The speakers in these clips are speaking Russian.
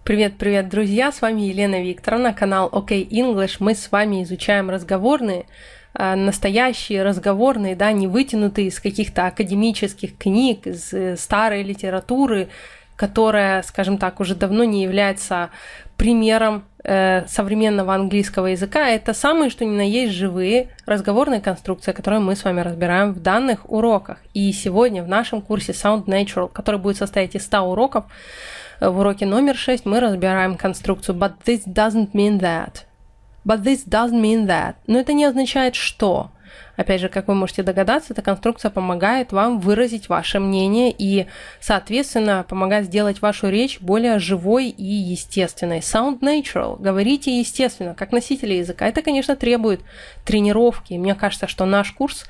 Привет-привет, друзья! С вами Елена Викторовна, канал OK English. Мы с вами изучаем разговорные, настоящие разговорные, да, не вытянутые из каких-то академических книг, из старой литературы, которая, скажем так, уже давно не является примером современного английского языка. Это самые, что ни на есть, живые разговорные конструкции, которые мы с вами разбираем в данных уроках. И сегодня в нашем курсе Sound Natural, который будет состоять из 100 уроков, в уроке номер 6 мы разбираем конструкцию but this doesn't mean that. But this doesn't mean that. Но это не означает что. Опять же, как вы можете догадаться, эта конструкция помогает вам выразить ваше мнение и, соответственно, помогает сделать вашу речь более живой и естественной. Sound natural. Говорите естественно, как носители языка. Это, конечно, требует тренировки. Мне кажется, что наш курс,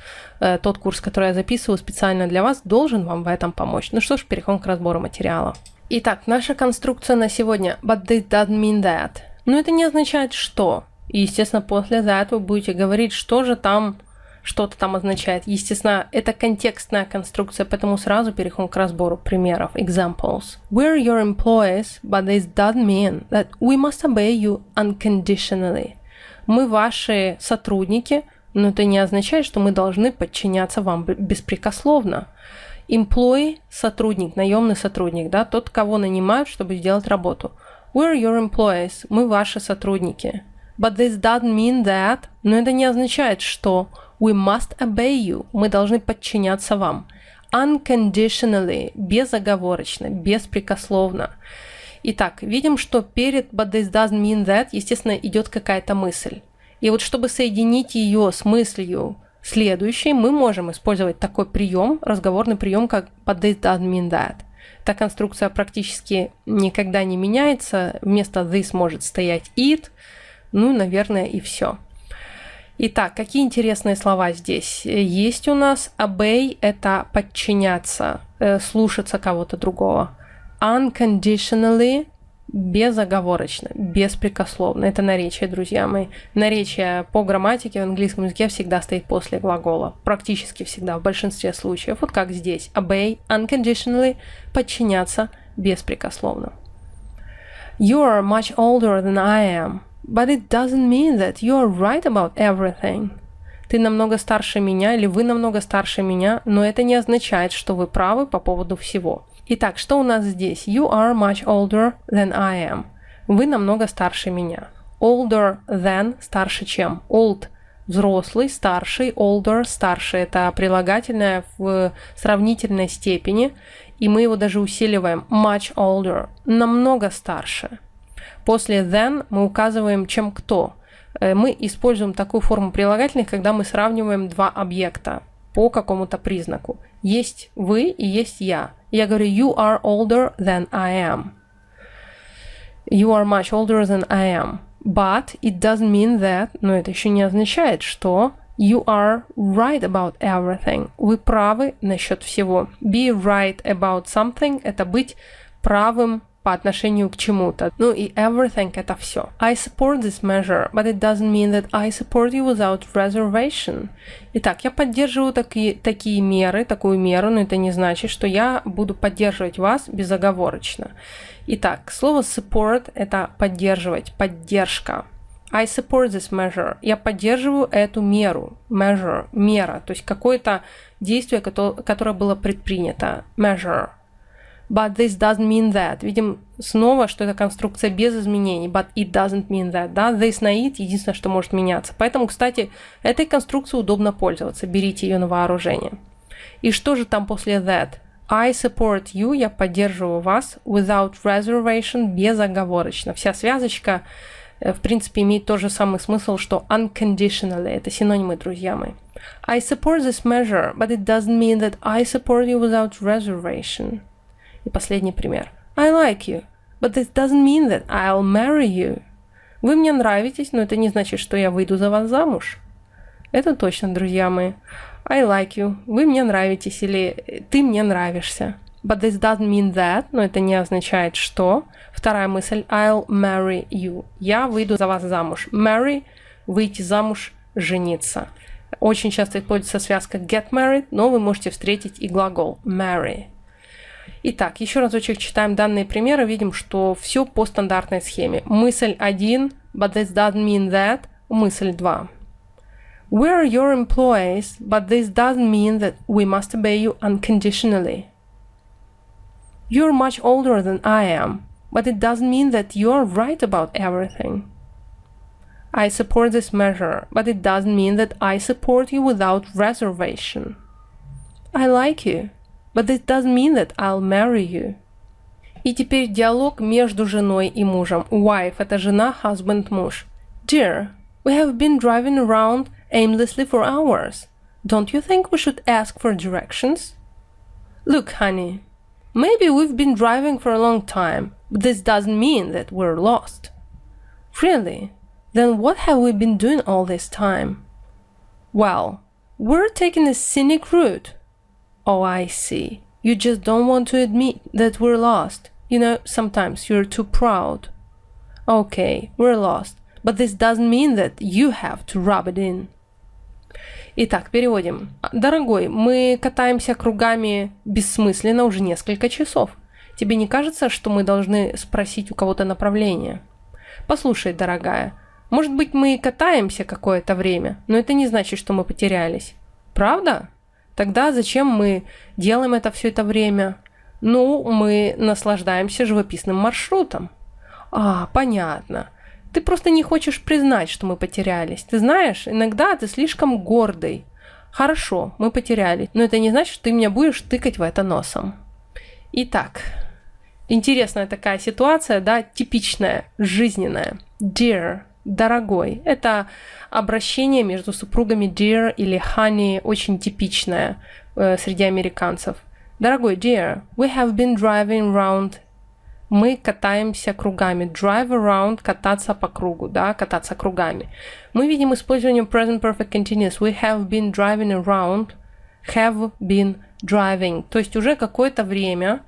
тот курс, который я записываю специально для вас, должен вам в этом помочь. Ну что ж, переходим к разбору материала. Итак, наша конструкция на сегодня but this doesn't mean that. Но это не означает что. И, естественно, после that вы будете говорить, что же там, что-то там означает. Естественно, это контекстная конструкция, поэтому сразу переходим к разбору примеров. Examples. We're your employees, but this doesn't mean that we must obey you unconditionally. Мы ваши сотрудники, но это не означает, что мы должны подчиняться вам беспрекословно. Employee – сотрудник, наемный сотрудник, да, тот, кого нанимают, чтобы сделать работу. We're your employees, мы ваши сотрудники. But this doesn't mean that, но это не означает, что we must obey you, мы должны подчиняться вам. Unconditionally, безоговорочно, беспрекословно. Итак, видим, что перед but this doesn't mean that, естественно, идет какая-то мысль. И вот чтобы соединить ее с мыслью следующей, мы можем использовать такой прием, разговорный прием, как but this doesn't mean that. Эта конструкция практически никогда не меняется. Вместо this может стоять it. Ну, наверное, и все. Итак, какие интересные слова здесь есть у нас? Obey – это подчиняться, слушаться кого-то другого. Unconditionally – безоговорочно, беспрекословно. Это наречие, друзья мои. Наречие по грамматике в английском языке всегда стоит после глагола. Практически всегда, в большинстве случаев. Вот как здесь. Obey, unconditionally – подчиняться беспрекословно. You are much older than I am, but it doesn't mean that you are right about everything. Ты намного старше меня или вы намного старше меня, но это не означает, что вы правы по поводу всего. Итак, что у нас здесь? You are much older than I am. Вы намного старше меня. Older than – старше чем. Old – взрослый, старший. Older – старше. Это прилагательное в сравнительной степени. И мы его даже усиливаем. Much older – намного старше. После than мы указываем, чем кто. Мы используем такую форму прилагательных, когда мы сравниваем два объекта по какому-то признаку. Есть вы и есть я. Я говорю, you are older than I am. You are much older than I am. But it doesn't mean that, но это еще не означает, что you are right about everything. Вы правы насчет всего. Be right about something – это быть правым по отношению к чему-то. Ну и everything – это все. I support this measure, but it doesn't mean that I support you without reservation. Итак, я поддерживаю такие меры, такую меру, но это не значит, что я буду поддерживать вас безоговорочно. Итак, слово support – это поддерживать, поддержка. I support this measure. Я поддерживаю эту меру. Measure – мера, то есть какое-то действие, которое было предпринято. Measure. But this doesn't mean that. Видим снова, что это конструкция без изменений. But it doesn't mean that. Да? This на it единственное, что может меняться. Поэтому, кстати, этой конструкцией удобно пользоваться. Берите ее на вооружение. И что же там после that? I support you. Я поддерживаю вас. Without reservation. Безоговорочно. Вся связочка, в принципе, имеет тот же самый смысл, что unconditionally. Это синонимы, друзья мои. I support this measure, but it doesn't mean that I support you without reservation. И последний пример. I like you, but this doesn't mean that I'll marry you. Вы мне нравитесь, но это не значит, что я выйду за вас замуж. Это точно, друзья мои. I like you. Вы мне нравитесь или ты мне нравишься. But this doesn't mean that, но это не означает, что. Вторая мысль. I'll marry you. Я выйду за вас замуж. Marry – выйти замуж, жениться. Очень часто используется связка get married, но вы можете встретить и глагол marry. Итак, еще разочек читаем данные примеры, видим, что все по стандартной схеме. Мысль 1, but this doesn't mean that. Мысль 2. We're your employees, but this doesn't mean that we must obey you unconditionally. You're much older than I am, but it doesn't mean that you're right about everything. I support this measure, but it doesn't mean that I support you without reservation. I like you, but this doesn't mean that I'll marry you. И теперь диалог между женой и мужем. Wife – это жена, husband – муж. Dear, we have been driving around aimlessly for hours. Don't you think we should ask for directions? Look, honey, maybe we've been driving for a long time, but this doesn't mean that we're lost. Really? Then what have we been doing all this time? Well, we're taking a scenic route. Oh, I see. You just don't want to admit that we're lost. You know, sometimes you're too proud. Okay, we're lost, but this doesn't mean that you have to rub it in. Итак, переводим. Дорогой, мы катаемся кругами бессмысленно уже несколько часов. Тебе не кажется, что мы должны спросить у кого-то направление? Послушай, дорогая, может быть, мы и катаемся какое-то время, но это не значит, что мы потерялись. Правда? Тогда зачем мы делаем это все это время? Ну, мы наслаждаемся живописным маршрутом. А, понятно. Ты просто не хочешь признать, что мы потерялись. Ты знаешь, иногда ты слишком гордый. Хорошо, мы потерялись, но это не значит, что ты меня будешь тыкать в это носом. Итак, интересная такая ситуация, да, типичная, жизненная. Dear, дорогой. Это обращение между супругами dear или honey, очень типичное среди американцев. Дорогой, dear, we have been driving around. Мы катаемся кругами. Drive around, кататься по кругу, да, кататься кругами. Мы видим использование present perfect continuous. We have been driving around, have been driving. То есть уже какое-то время,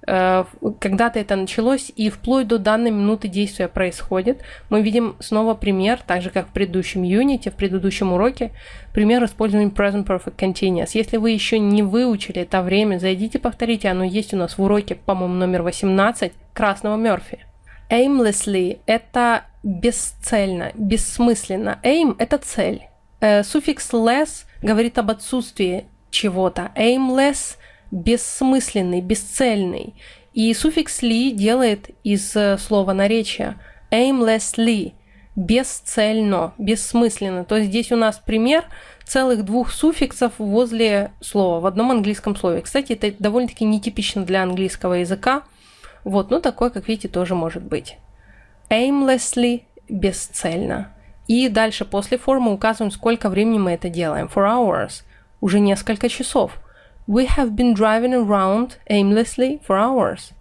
когда-то это началось, и вплоть до данной минуты действия происходит. Мы видим снова пример, так же как в предыдущем юните, в предыдущем уроке, пример использования present perfect continuous. Если вы еще не выучили это время, зайдите, повторите, оно есть у нас в уроке, по-моему, номер 18, красного Мёрфи. Aimlessly – это бесцельно, бессмысленно. Aim – это цель. Суффикс less говорит об отсутствии чего-то. Aimless – бессмысленный, бесцельный. И суффикс ли делает из слова наречия aimlessly, бесцельно, бессмысленно. То есть здесь у нас пример целых двух суффиксов возле слова в одном английском слове. Кстати, это довольно-таки нетипично для английского языка. Вот, но такое, как видите, тоже может быть. Aimlessly, бесцельно. И дальше после формы указываем, сколько времени мы это делаем. For hours, уже несколько часов. We have been driving around aimlessly for hours.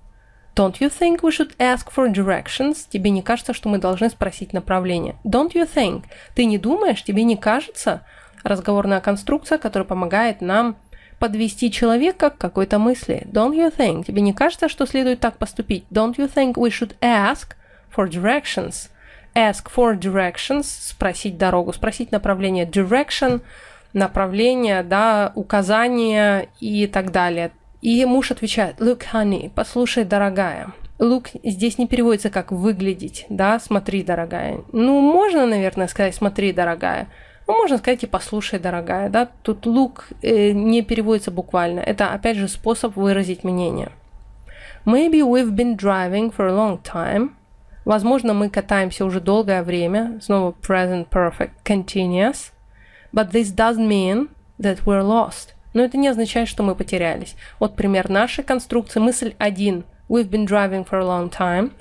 Don't you think we should ask for directions? Тебе не кажется, что мы должны спросить направление? Don't you think? Ты не думаешь? Тебе не кажется? Разговорная конструкция, которая помогает нам подвести человека к какой-то мысли. Don't you think? Тебе не кажется, что следует так поступить? Don't you think we should ask for directions? Ask for directions, спросить дорогу, спросить направление. Direction – направление, да, указания и так далее. И муж отвечает, look, honey, послушай, дорогая. Look здесь не переводится как выглядеть, да, смотри, дорогая. Ну, можно, наверное, сказать смотри, дорогая. Ну, можно сказать и послушай, дорогая, да. Тут look не переводится буквально. Это, опять же, способ выразить мнение. Maybe we've been driving for a long time. Возможно, мы катаемся уже долгое время. Снова present perfect continuous. But this doesn't mean that we're lost. Но это не означает, что мы потерялись. Вот пример нашей конструкции. Мысль 1. We've been driving for a long time.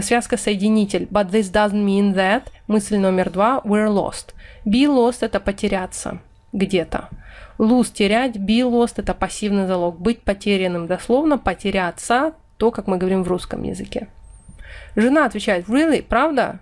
Связка соединитель. But this doesn't mean that. Мысль номер 2. We're lost. Be lost – это потеряться где-то. Lose – терять. Be lost – это пассивный залог. Быть потерянным. Дословно потеряться. То, как мы говорим в русском языке. Жена отвечает. Really? Правда?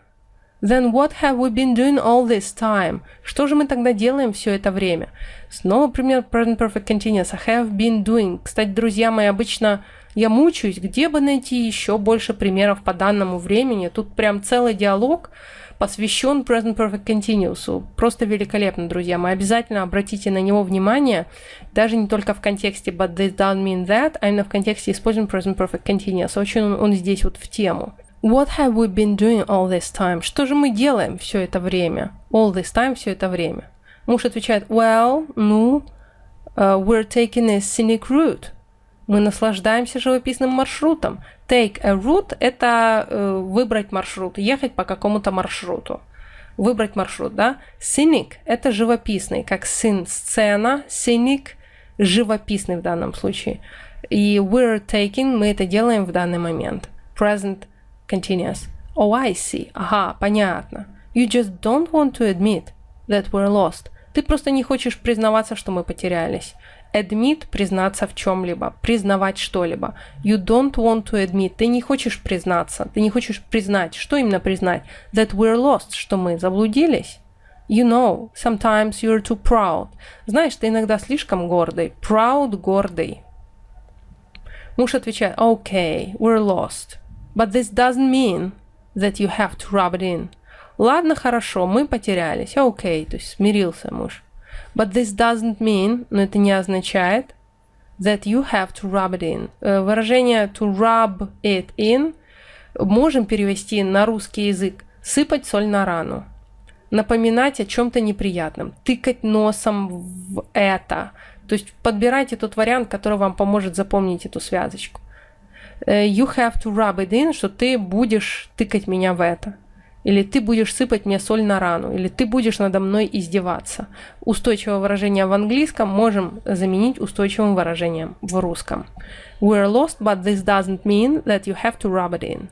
Then what have we been doing all this time? Что же мы тогда делаем все это время? Снова пример present perfect continuous. I have been doing. Кстати, друзья мои, обычно Я мучаюсь, где бы найти еще больше примеров по данному времени. Тут прям целый диалог посвящен Present Perfect Continuous. Просто великолепно, друзья. Мы обязательно обратите на него внимание, даже не только в контексте but this doesn't mean that, а именно в контексте используем Present Perfect Continuous. Очень он здесь вот в тему. What have we been doing all this time? Что же мы делаем все это время? All this time, все это время. Муж отвечает, well, we're taking a scenic route. Мы наслаждаемся живописным маршрутом. Take a route – это выбрать маршрут, ехать по какому-то маршруту. Выбрать маршрут, да? Scenic – это живописный, как scene – сцена, scenic – живописный в данном случае. И we're taking – мы это делаем в данный момент. Present continuous. Oh, I see. Ага, понятно. You just don't want to admit that we're lost. Ты просто не хочешь признаваться, что мы потерялись. Admit – признаться в чем-либо, признавать что-либо. You don't want to admit – ты не хочешь признаться, ты не хочешь признать. Что именно признать? That we're lost – что мы заблудились. You know, sometimes you're too proud. Знаешь, ты иногда слишком гордый. Proud – гордый. Муж отвечает, okay, we're lost. But this doesn't mean that you have to rub it in. Ладно, хорошо, мы потерялись. Okay, то есть смирился муж. But this doesn't mean, но это не означает, that you have to rub it in. Выражение to rub it in можем перевести на русский язык сыпать соль на рану, напоминать о чем-то неприятном, тыкать носом в это. То есть подбирайте тот вариант, который вам поможет запомнить эту связочку. You have to rub it in, что ты будешь тыкать меня в это. Или ты будешь сыпать мне соль на рану, или ты будешь надо мной издеваться. Устойчивое выражение в английском можем заменить устойчивым выражением в русском. We're lost, but this doesn't mean that you have to rub it in.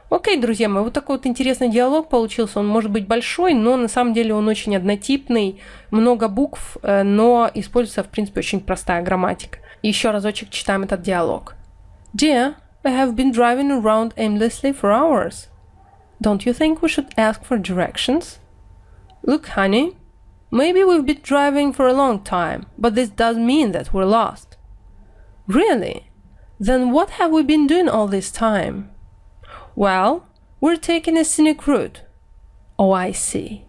Окей, друзья мои, вот такой вот интересный диалог получился. Он может быть большой, но на самом деле он очень однотипный, много букв, но используется, в принципе, очень простая грамматика. Еще разочек читаем этот диалог. Dear, I have been driving around aimlessly for hours. Don't you think we should ask for directions? Look, honey, maybe we've been driving for a long time, but this doesn't mean that we're lost. Really? Then what have we been doing all this time? Well, we're taking a scenic route. Oh, I see.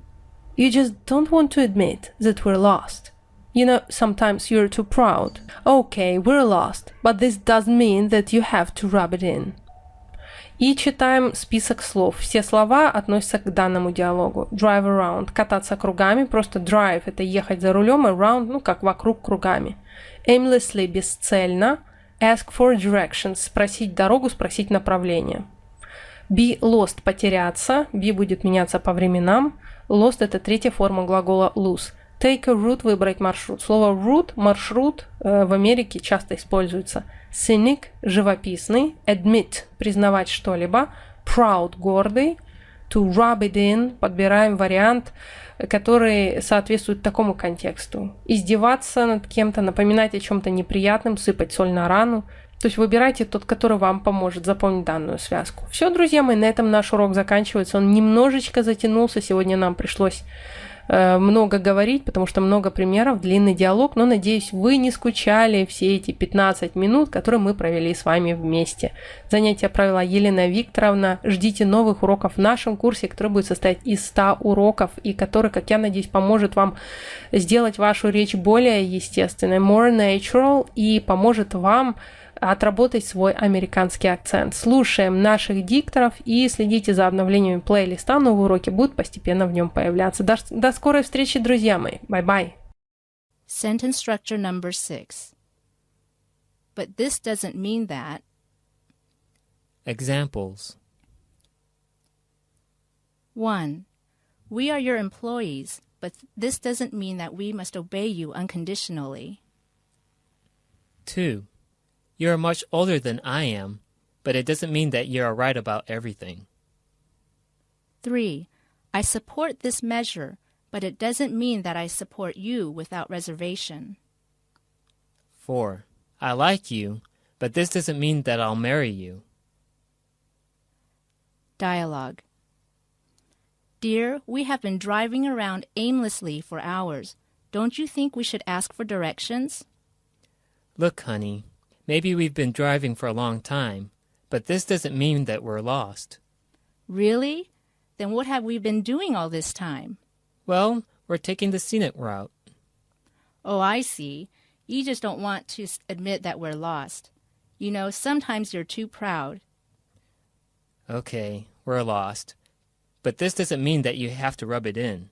You just don't want to admit that we're lost. You know, sometimes you're too proud. Okay, we're lost, but this doesn't mean that you have to rub it in. И читаем список слов. Все слова относятся к данному диалогу. Drive around – кататься кругами. Просто drive – это ехать за рулем, around – как вокруг кругами. Aimlessly – бесцельно. Ask for directions – спросить дорогу, спросить направление. Be lost – потеряться. Be будет меняться по временам. Lost – это третья форма глагола lose. Take a route – выбрать маршрут. Слово route – маршрут в Америке часто используется. Scenic – живописный. Admit – признавать что-либо. Proud – гордый. To rub it in – подбираем вариант, который соответствует такому контексту. Издеваться над кем-то, напоминать о чем-то неприятном, сыпать соль на рану. То есть выбирайте тот, который вам поможет запомнить данную связку. Все, друзья мои, на этом наш урок заканчивается. Он немножечко затянулся. Сегодня нам пришлось много говорить, потому что много примеров, длинный диалог, но, надеюсь, вы не скучали все эти 15 минут, которые мы провели с вами вместе. Занятия провела Елена Викторовна. Ждите новых уроков в нашем курсе, который будет состоять из 100 уроков и который, как я надеюсь, поможет вам сделать вашу речь более естественной, more natural, и поможет вам отработать свой американский акцент. Слушаем наших дикторов и следите за обновлениями плейлиста. Новые уроки будут постепенно в нем появляться. До скорой встречи, друзья мои. Bye-bye. Sentence structure number 6. But this doesn't mean that. Examples. 1. We are your employees, but this doesn't mean that we must obey you unconditionally. 2. You're much older than I am, but it doesn't mean that you're right about everything. 3. I support this measure, but it doesn't mean that I support you without reservation. 4. I like you, but this doesn't mean that I'll marry you. Dialogue. Dear, we have been driving around aimlessly for hours. Don't you think we should ask for directions? Look, honey, Maybe we've been driving for a long time, but this doesn't mean that we're lost. Really? Then what have we been doing all this time? Well, we're taking the scenic route. Oh, I see. You just don't want to admit that we're lost. You know, sometimes you're too proud. Okay, we're lost. But this doesn't mean that you have to rub it in.